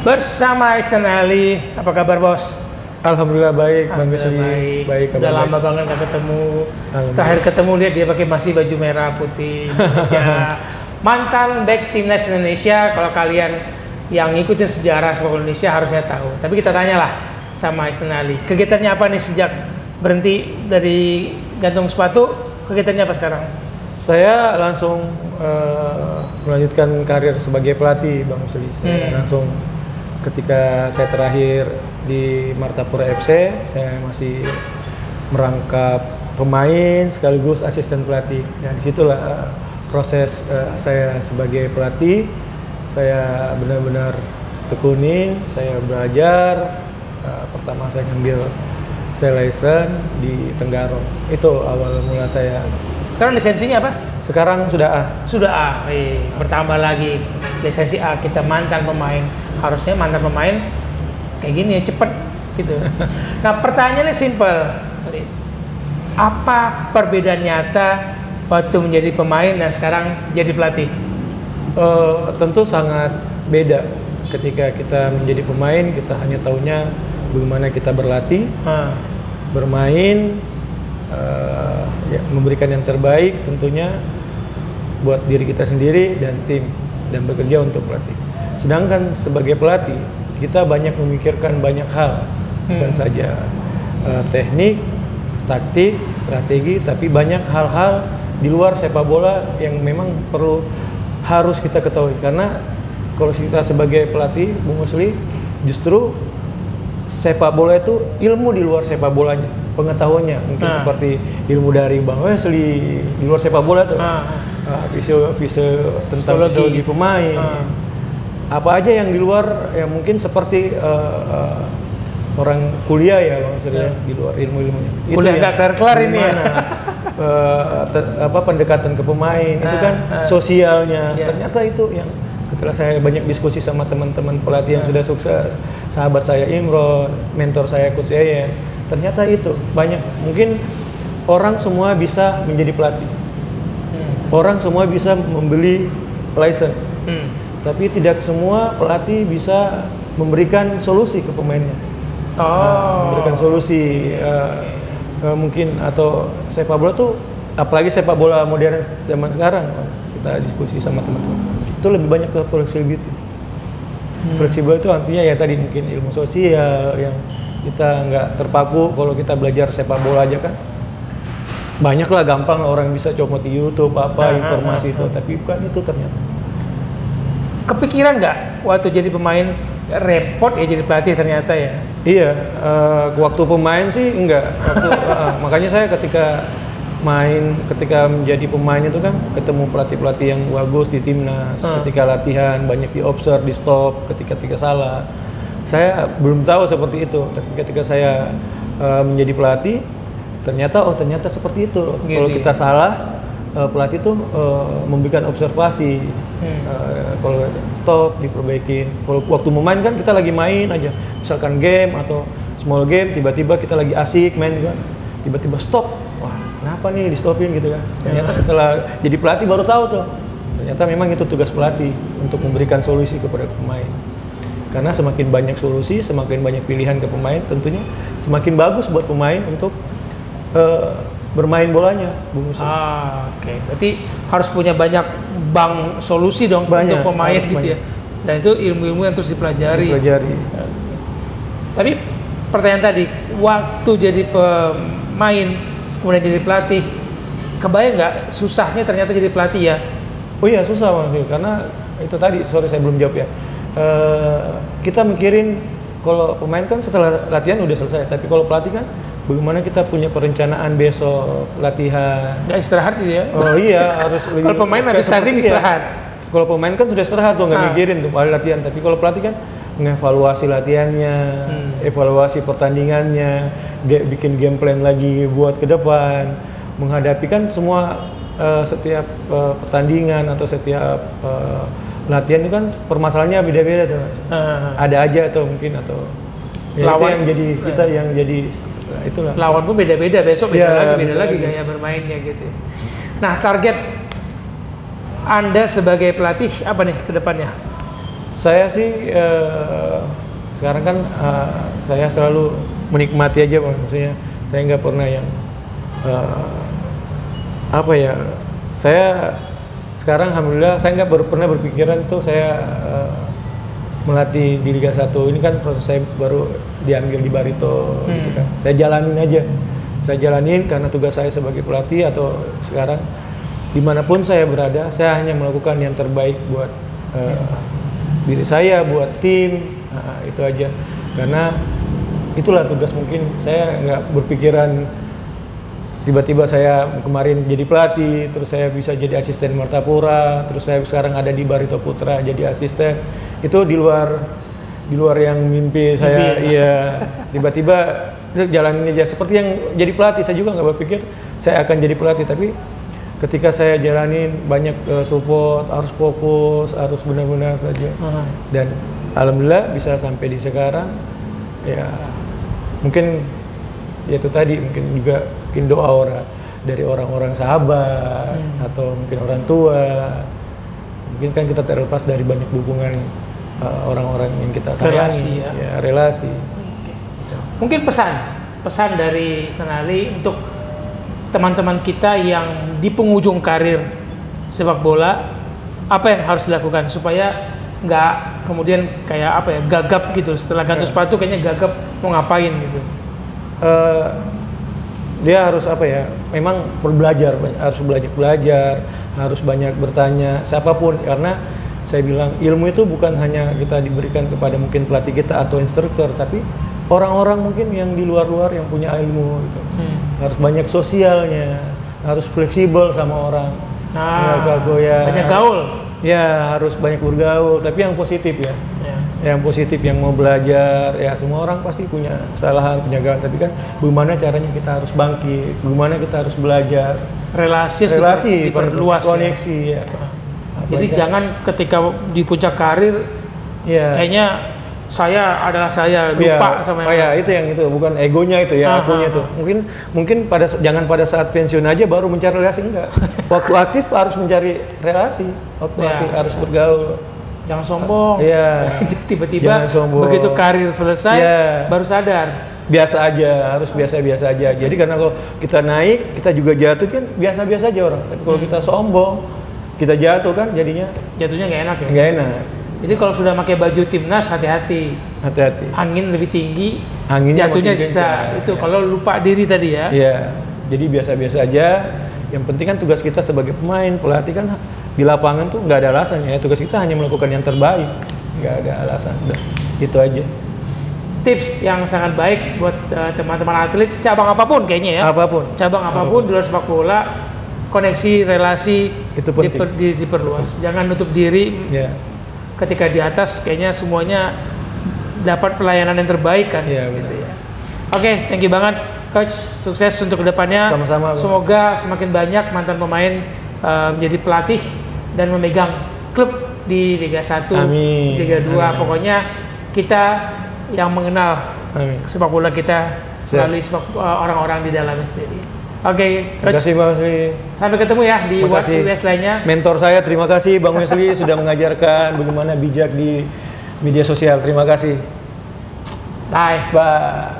bersama Isnan Ali. Apa kabar bos? Alhamdulillah baik, Bang Gusli. Baik. Udah lama banget nggak ketemu. Terakhir ketemu lihat dia pakai masih baju merah putih Indonesia. Mantan back timnas Indonesia. Kalau kalian yang ngikutin sejarah sepak bola Indonesia harusnya tahu. Tapi kita tanyalah sama Isnan Ali. Kegiatannya apa nih sejak berhenti dari gantung sepatu? Kegiatannya apa sekarang? Saya langsung melanjutkan karir sebagai pelatih, Bang Gusli. Saya langsung ketika saya terakhir di Martapura FC, saya masih merangkap pemain sekaligus asisten pelatih. Dan disitulah proses saya sebagai pelatih. Saya benar-benar tekunin, saya belajar. Pertama saya ngambil license di Tenggarong. Itu awal mula saya. Sekarang lisensinya apa? Sekarang sudah A. Sudah A. Bertambah lagi lisensi A. Kita mantan pemain. Harusnya mantan pemain kayak gini ya, cepet gitu. Nah, pertanyaannya simpel. Apa perbedaan nyata waktu menjadi pemain dan sekarang jadi pelatih? Tentu sangat beda. Ketika kita menjadi pemain, kita hanya taunya bagaimana kita berlatih, bermain, ya, memberikan yang terbaik tentunya buat diri kita sendiri dan tim, dan bekerja untuk pelatih. Sedangkan sebagai pelatih, kita banyak memikirkan banyak hal, bukan saja teknik, taktik, strategi, tapi banyak hal-hal di luar sepak bola yang memang harus kita ketahui. Karena kalau kita sebagai pelatih, Bung Gusli, justru sepak bola itu ilmu di luar sepak bolanya, pengetahuannya mungkin seperti ilmu dari Bang Wesley di luar sepak bola tuh, tentang psikologi pemain, apa aja yang di luar yang mungkin seperti orang kuliah ya Bang Wesley, di luar ilmu-ilmunya. Kuliah nggak kelar-kelar ini ya. Pendekatan ke pemain itu kan sosialnya, ternyata itu yang setelah saya banyak diskusi sama teman-teman pelatih yang sudah sukses, sahabat saya Imron, mentor saya Coach Yayan, ternyata itu banyak. Mungkin orang semua bisa menjadi pelatih, orang semua bisa membeli license, tapi tidak semua pelatih bisa memberikan solusi ke pemainnya. Memberikan solusi mungkin, atau sepak bola tuh, apalagi sepak bola modern zaman sekarang, kita diskusi sama teman-teman, itu lebih banyak ke flexibility. Fleksibel itu artinya ya tadi mungkin ilmu sosial yang kita nggak terpaku. Kalau kita belajar sepak bola aja kan banyak lah, gampang orang bisa comot di YouTube informasi itu, tapi bukan itu ternyata. Kepikiran nggak waktu jadi pemain repot ya jadi pelatih ternyata ya? Iya, waktu pemain sih enggak. Makanya saya ketika menjadi pemain itu kan ketemu pelatih-pelatih yang bagus di timnas, ketika latihan banyak di observe, di stop ketika salah. Saya belum tahu seperti itu, tapi ketika saya menjadi pelatih ternyata seperti itu. Kalau kita salah, pelatih itu memberikan observasi, kalau stop diperbaikin. Kalau waktu memain kan kita lagi main aja, misalkan game atau small game, tiba-tiba kita lagi asik main juga, tiba-tiba stop. Wah, kenapa nih di stopin gitu kan? Ternyata setelah jadi pelatih baru tahu tuh, ternyata memang itu tugas pelatih untuk memberikan solusi kepada pemain. Karena semakin banyak solusi, semakin banyak pilihan ke pemain, tentunya semakin bagus buat pemain untuk bermain bolanya, Bung Gusli. Oke. Berarti harus punya banyak bank solusi dong untuk pemain gitu ya. Dan itu ilmu-ilmu yang terus dipelajari. Tapi pertanyaan tadi, waktu jadi pemain kemudian jadi pelatih, kebayang nggak susahnya ternyata jadi pelatih ya? Oh iya, susah Bang, karena itu tadi, saya belum jawab ya. Kita mikirin kalau pemain kan setelah latihan udah selesai, tapi kalau pelatih kan bagaimana kita punya perencanaan besok latihan. Ya istirahat gitu ya? Oh iya, harus lebih. Kalau pemain habis tanding istirahat. Kalau pemain kan sudah istirahat tuh, nggak mikirin tuh latihan. Tapi kalau pelatih kan mengevaluasi latihannya, evaluasi pertandingannya, bikin game plan lagi buat ke depan, menghadapi kan semua setiap pertandingan atau setiap latihan itu kan permasalahannya beda-beda tuh. Ada aja tuh mungkin, atau ya lawan yang jadi kita yang jadi itulah. Lawan pun beda-beda, besok beda lagi gaya bermainnya gitu. Nah, target Anda sebagai pelatih apa nih ke depannya? Saya sih sekarang kan saya selalu menikmati aja Bang. Maksudnya saya nggak pernah yang apa ya, saya sekarang alhamdulillah saya nggak pernah berpikiran tuh saya melatih di Liga 1. Ini kan proses saya baru diambil di Barito gitu kan. Saya jalanin aja. Saya jalanin karena tugas saya sebagai pelatih, atau sekarang dimanapun saya berada, saya hanya melakukan yang terbaik buat diri saya, buat tim, itu aja. Karena itulah tugas. Mungkin saya nggak berpikiran tiba-tiba saya kemarin jadi pelatih, terus saya bisa jadi asisten Martapura, terus saya sekarang ada di Barito Putra jadi asisten. Itu di luar yang mimpi saya. Iya, tiba-tiba jalanin aja. Seperti yang jadi pelatih, saya juga nggak berpikir saya akan jadi pelatih, tapi ketika saya jalanin banyak support, harus fokus, harus benar-benar saja. Dan alhamdulillah bisa sampai di sekarang. Ya mungkin ya itu tadi, mungkin juga mungkin doa dari orang-orang sahabat atau mungkin orang tua. Mungkin kan kita terlepas dari banyak dukungan orang-orang yang kita sayangi, relasi. Mungkin pesan dari Stanley untuk teman-teman kita yang di penghujung karir sepak bola, apa yang harus dilakukan supaya nggak kemudian kayak apa ya, gagap gitu setelah ganti sepatu, kayaknya gagap mau ngapain gitu. Dia harus apa ya, memang belajar, harus banyak bertanya siapapun, karena saya bilang ilmu itu bukan hanya kita diberikan kepada mungkin pelatih kita atau instruktur, tapi orang-orang mungkin yang di luar-luar yang punya ilmu gitu. Harus banyak sosialnya, harus fleksibel sama orang. Banyak gaul. Ya, harus banyak bergaul, tapi yang positif ya. Yang positif, yang mau belajar. Ya, semua orang pasti punya kesalahan, punya gagal, tapi kan bagaimana caranya kita harus bangkit, bagaimana kita harus belajar. Relasi diperluas, koneksi ya. Jadi jangan ketika di puncak karir kayaknya saya adalah saya, lupa sama yang itu yang itu, bukan egonya itu ya, akunya itu. Mungkin jangan pada saat pensiun aja baru mencari relasi, enggak. Waktu aktif harus mencari relasi, waktu aktif harus bergaul. Jangan sombong. Tiba-tiba begitu karir selesai baru sadar. Biasa aja, harus biasa-biasa aja. Jadi karena kalau kita naik, kita juga jatuh kan biasa-biasa aja orang. Tapi kalau kita sombong, kita jatuh kan jatuhnya nggak enak ya. Nggak enak. Jadi kalau sudah pakai baju timnas, hati-hati. Angin lebih tinggi, jatuhnya bisa. Itu kalau lupa diri tadi ya. Iya. Jadi biasa-biasa aja. Yang penting kan tugas kita sebagai pemain, pelatih kan di lapangan tuh nggak ada alasannya. Tugas kita hanya melakukan yang terbaik. Nggak ada alasan. Itu aja. Tips yang sangat baik buat teman-teman atlet cabang apapun kayaknya ya. Cabang apapun di luar sepak bola, koneksi, relasi itu diperluas. Jangan nutup diri. Ketika di atas kayaknya semuanya dapat pelayanan yang terbaik kan. Gitu ya. Oke, thank you banget Coach, sukses untuk kedepannya. Sama-sama. Semoga semakin banyak mantan pemain menjadi pelatih dan memegang klub di Liga 1, Liga 2. Pokoknya kita yang mengenal sepak bola kita melalui orang-orang di dalamnya sendiri. Oke, terima kasih Bang Wesley. Sampai ketemu ya di WS lainnya. Mentor saya, terima kasih Bang Wesley sudah mengajarkan bagaimana bijak di media sosial. Terima kasih. Bye.